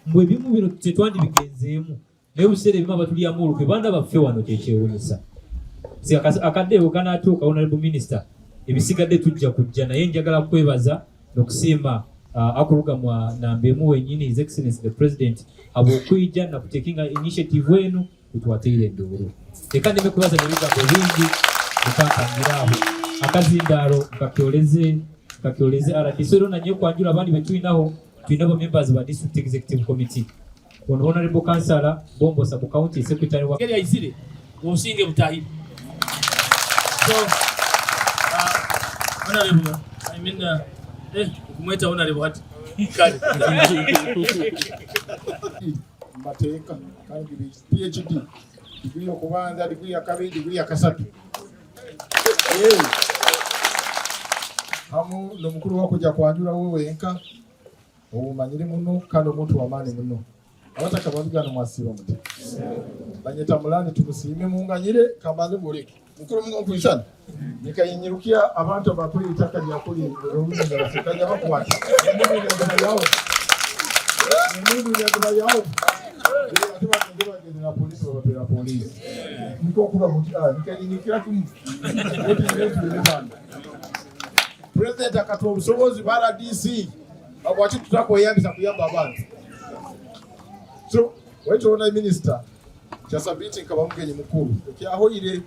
mwe bimu bino tetwandi bigenzeemu naye obuseera ebimu abatulyamu olukwe banda baffe wano kyekyewuunyisa akaddeewo kanaatuuka honorable minister ebisigadde tujja kujja naye njagala kwebaza n'okusiima akulugamwa nambemu wenyini his excellency the president ab'okwijja na kutekinga initiative enu kutwateire eddoolo leka ndeme kubaza n'ebigambo bingi bikankangiraaho akazindaalo nkakyoleze RDC era nanye kwanjula abandi betulinaho tulina members ba district executive committee ono honorable councillor Bombo sub county secretary wa ngeri yaizire musinge butahiri so honorable I mean kumweta honorable hati kali mateka kandi PhD degree okubanza degree ya kabiri degree ya kasatu hamu n'omukulu wakujja kwanjula wewe enka omanyire muno kandi omuntu wamaani muno abataka babigana mwasiba muti banyeta mulani tumusiime munganyire kambaze boleke mukulu mungu kuisana nikayinyirukia abantu abakuli itaka lya kuli olunga basikaja bakwata mungu ngenda yao na polisi wabapera polisi niko kuba muti nikayinyikira tumu President akatoa usogozi bara DC abwachi tutakoyambisa kuyamba abantu so wetu ona minister kyasabiti nkaba mugenyi mukuru ekyahoyire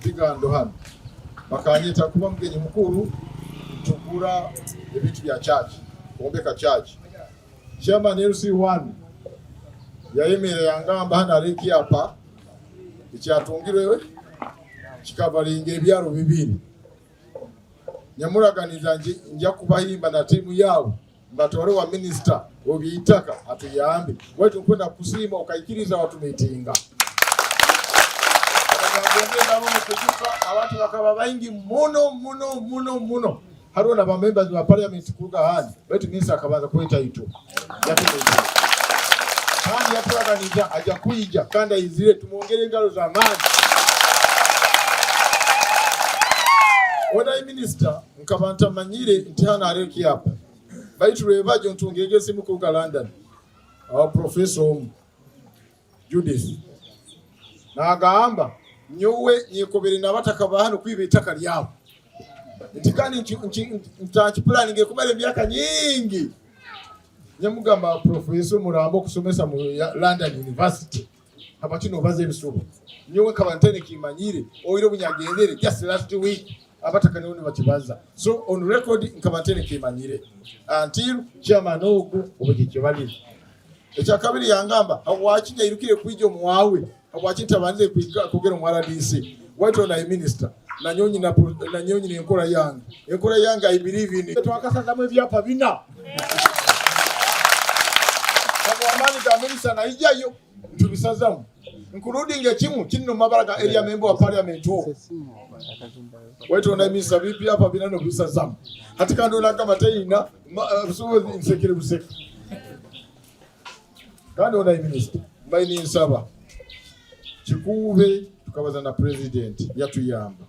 bigando hano bakanyeta kuba mugenyi mukuru tukura ebintu bya church kuombeka church chairman LC1 yayemere yangamba hana leki hapa ikyatungirwe kikavalinga ebyalo bibiri nyamuraganiza nja kubahimba na timu yao mbatore wa minister obiitaka atuyambe wetu kwenda kusima okaikiriza watu meetinga abantu bakaba baingi muno haruna ba members wa parliament kuga hali wetu minister akabanza kweta ito kandi yaturaganiza aja kuija kanda izire tumuongere ngalo za maji Oda minister nkabanta manyire ntihana areki hapa baitu rebaje ntungege simu ku London our professor Judith na agamba nyowe nyikobere nabataka bahano kwibitaka lyabo ntikani ntachi planning ekubale myaka nyingi nyamugamba professor Murambo kusomesa mu London University abakino baze bisubo nyowe kabantene kimanyire oyiro bunyagendere just last week abataka nione bakibaza so on record nkabatene kimanyire until chairman ogu obukikyo bali ekyakabiri yangamba awakijja irukire kwijo muwawe awakita banze kugera mu RDC watu na minister na nyonyi enkola yange I believe in twakasanga mu byapa bina amani ga minister na ijayo tubisazamu nkurudi ngekimu kinno mabaraga area member wa parliament ho wetu na minister vipi hapa binano bisazamu hatika ndola kama taina subo insekire buseka kandi ona minister mbaini nsaba kikuve tukabaza na president yatuyamba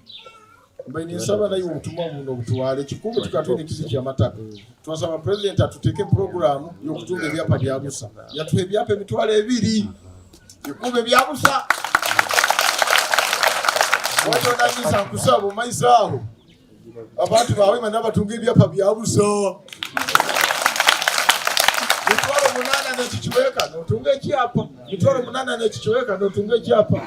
mbaini nsaba nayo ubutumwa buno butwale kikuve tukatuni kiziki ya mataka twasaba president atuteke program yo kutunga byapa bya busa yatuhe byapa mitwale ebiri kikuve bya busa wacho ndanyisa kusabo maisaho abantu bawe manaba tunga byapa bya busa munana na chichweka no tunge chiapa mitoro munana na chichweka no tunge chiapa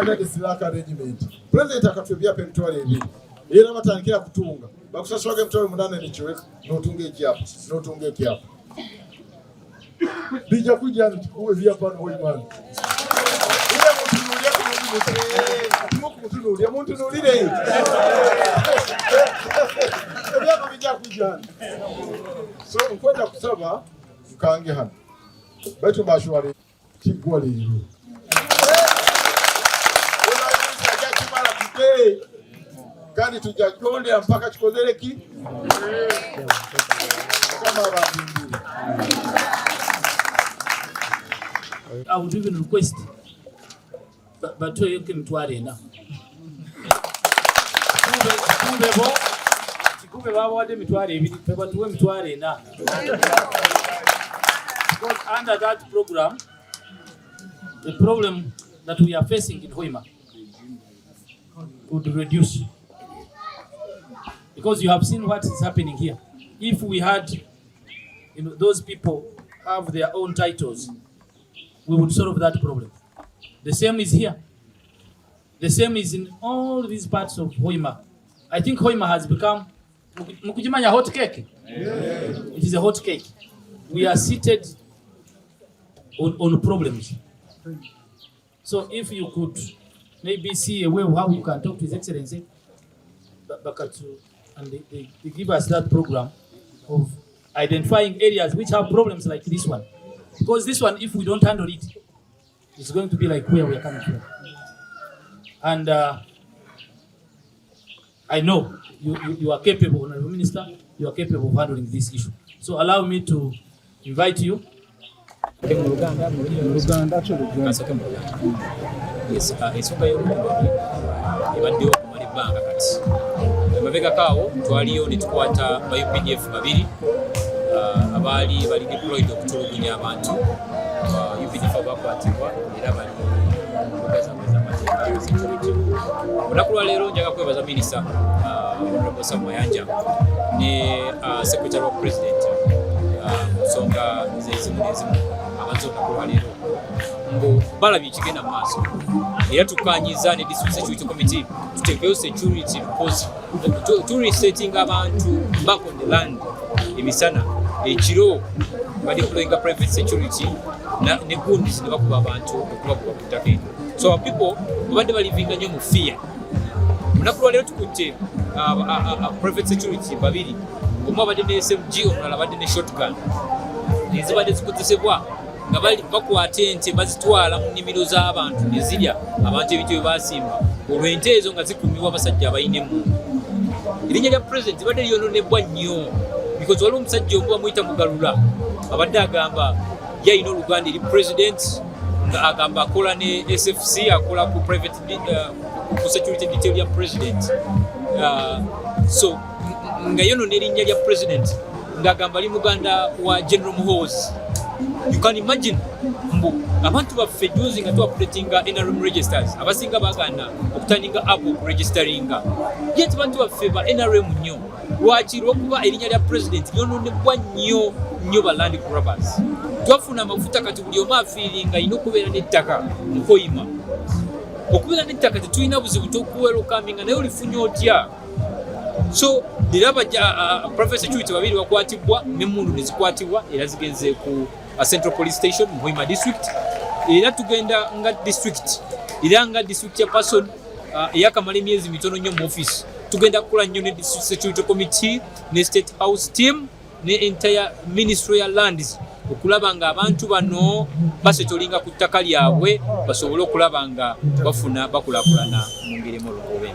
under the Silaka regiment president akatubia pe mitoro hivi era matanikira kutunga bakusashoge mitoro munana na chichweka no tunge chiapa no tunge chiapa bija kuja nikuwe vya pana wewe mwana ile mtunulia muntu nulile so nkwenda kusaba nkange hano baitu bashwale kigwale yiro kandi tujakonde mpaka chikozere ki kama babindi I would even request but to you can tware na kumbe babawadde emitwalo 2 fe batuwe emitwalo 4. Because under that program, the problem that we are facing in Hoima would reduce. Because you have seen what is happening here. If we had, those people have their own titles, we would solve that problem. The same is here. The same is in all these parts of Hoima. I think Hoima has become mukujimanya hot cake. It is a hot cake. We are seated on problems. So if you could maybe see a way of how you can talk to His Excellency, and they give us that program of identifying areas which have problems like this one. Because this one, if we don't handle it, it's going to be like where we are coming from. And I know you are capable, Honorable Minister, you are capable of handling this issue. So allow me to invite you. Mabega kawo twaliyo ne tukwata ba UPDF babiri abali bali deployed okutulugunya abantu UPDF abakwatibwa era bali kugaza amateeka security. Olunaku lwa leero njaga kwebaza Minisita Honorable Sam Mayanja ne Secretary of President nsonga ezimu abazo olunaku lwa leero mbu balabye ekigenda mu maaso era tukanyiza ne District Security Committee tutekeyo security because to resetting abantu back on the land emisana ekiro badeploying private security ne gundi zibakuba abantu okuba kutake. So people babadde balivinga nnyo mu fear. Olunaku lwa leero tukutte private security babiri, omu abadde ne SMG, omulala abadde ne shotgun ezibadde zikozesebwa nga bakwata ente bazitwala mu nnimiro z'abantu ne zirya abantu ebintu bye basimba olw'ente ezo nga zikuumibwa abasajja abayinemu. Erinnya lya president libadde lyononebwa nnyo because waliwo omusajja omu bamuyita Mugalula abadde agamba yalina oluganda eri president nga agamba akola ne SFC akola ku private ku security detail ya president. So nga yonona erinnya lya president ng'agamba ali muganda wa General Muhoozi. You can imagine mbu abantu baffe juzi nga tu-updatinga NRM registers abasinga bagana okutandika app registeringa yet bantu baffe ba NRM nnyo lwaki lwokuba erinnya lya president lyononebwa nnyo ba land grabbers. Twafuna amafuta kati buli omu afiiringa alina okubeera n'ettaka mu Hoima. Okubeera n'ettaka tetulina buzibu tokuwerokaminga naye olifunye otya. So diraba private security babiri bakwatibwa n'emmundu ne zikwatibwa era zigenze ku Central Police Station mu Hoima District. Era tugenda nga district ya person eyakamala emyezi mitono nnyo mu office. Tugenda kukola nnyo ne District Security Committee ne State House team ne entire Ministry ya Lands okulaba nga abantu bano basetolinga ku ttaka lyabwe basobole okulaba nga bafuna bakulaakulana mu ngeri mu lugobe.